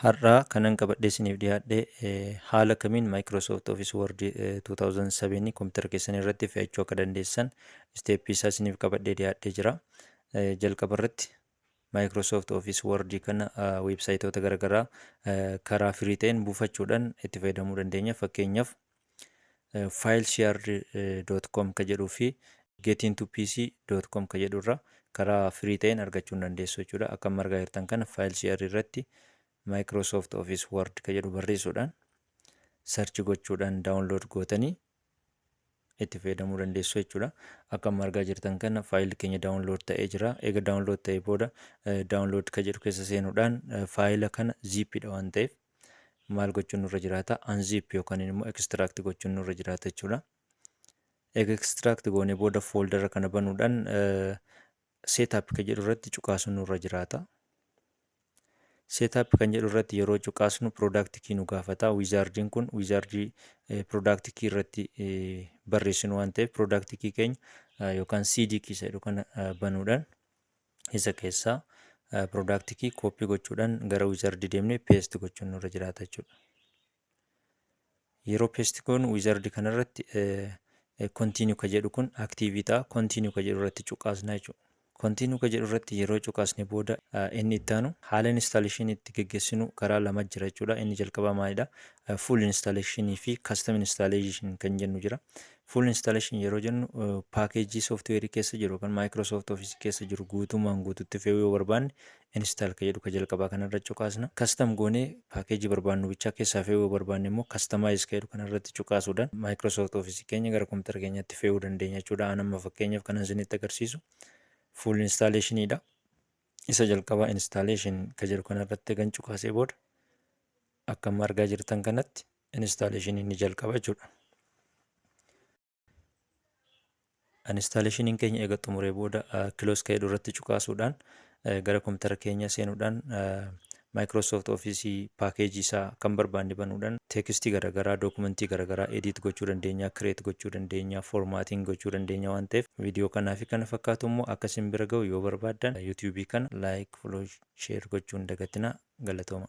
Har'aa kanan qabadhee isiniif dhiyaadhe haala kamiin Microsoft Office Word 2007 kompiitara keessanii irratti fe'achuu akka dandeessan isteeppii isaa isiniif qabadhee dhiyaadhee jira. Jalqaba irratti Microsoft Office Word kana weebsaayitoota garaagaraa karaa firii ta'een buufachuudhaan itti fayyadamuu dandeenya. Fakkeenyaaf fileshare.com kan jedhuu fi getintopc.com kan jedhu irraa karaa firii ta'een argachuu ni dandeessu jechuudha. Akka amma argaa jirtan kana fileshare irratti Microsoft Office Word kan jedhu barreessuudhaan sarchi gochuudhaan daawunlood gootanii itti fayyadamuu dandeessu jechuudha. Akka amma argaa jirtan kana faayilli keenya daawunlood ta'ee jira. Egaa daawunlood ta'ee booda daawunlood kan jedhu keessa seenuudhaan faayila kana ziippiidha waan ta'eef maal gochuun nurra jiraata? Unzip yookaan immoo ekstiraakti gochuun nurra jiraata jechuudha. Egaa ekstiraakti goonee booda fooldara kana banuudhaan seetaap kan jedhu irratti cuqaasuun nurra jiraata. Seetaap kan jedhu irratti yeroo cuqaasnu piroodaaktii kii nu gaafata. Wiizaardiin kun wiizaardii piroodaaktii kii irratti barreessinu waan ta'eef piroodaaktii kii keenya yookaan CD kii isa jedhu kana banuudhaan isa keessaa piroodaaktii kii kooppii gochuudhaan gara wiizaardii deemnee peesti gochuun nurra jiraata jechuudha. Yeroo peesti goonu wiizaardii kanarratti kontiiniyuu kan jedhu kun aktiivii ta'a. Kontiiniyuu kan jedhu irratti cuqaasna jechuudha. Kontiiniyuu kan jedhu irratti yeroo cuqaasne booda inni itti aanu haala instaaleeshinii itti geggeessinu karaa lama jira jechuudha. Inni jalqabaa maalidha? Full instaaleeshinii fi custom instaaleeshin kan jennu jira. Full instaaleeshin yeroo jennu paakeejii sooftiweerii keessa jiru kan Microsoft Office keessa jiru guutumaan guututti fe'uu yoo barbaanne instaal kan jedhu kan jalqabaa kanarra cuqaasna. Custom goonee paakeejii barbaannu bichaa keessaa fe'uu yoo barbaanne immoo customize kan jedhu kanarratti cuqaasuudhaan Microsoft Office keenya gara kompiitara keenyaatti fe'uu dandeenya jechuudha. An amma fakkeenyaaf kanan isinitti agarsiisu full instaaleeshiniidha. Isa jalqabaa instaaleeshin kan jedhu kanarratti kan cuqaasee booda akka amma argaa jirtan kanatti instaaleeshiniin ni jalqaba jechuudha. Instaaleeshiniin keenya eega xumuree booda kiloos kan jedhu irratti cuqaasuudhaan gara kompiitara keenya seenuudhaan Microsoft Office paakeejii isaa kan barbaanne banuudhaan teekstii garaagaraa dookumentii garaagaraa edit gochuu dandeenya, kireet gochuu dandeenya, foormaatiin gochuu dandeenya waan ta'eef viidiyoo kanaa fi kana fakkaatu immoo akka isin bira ga'u yoo barbaaddan yuutuubii kana laayik, foloo, sheer gochuu hin dagatinaa. Galatooma.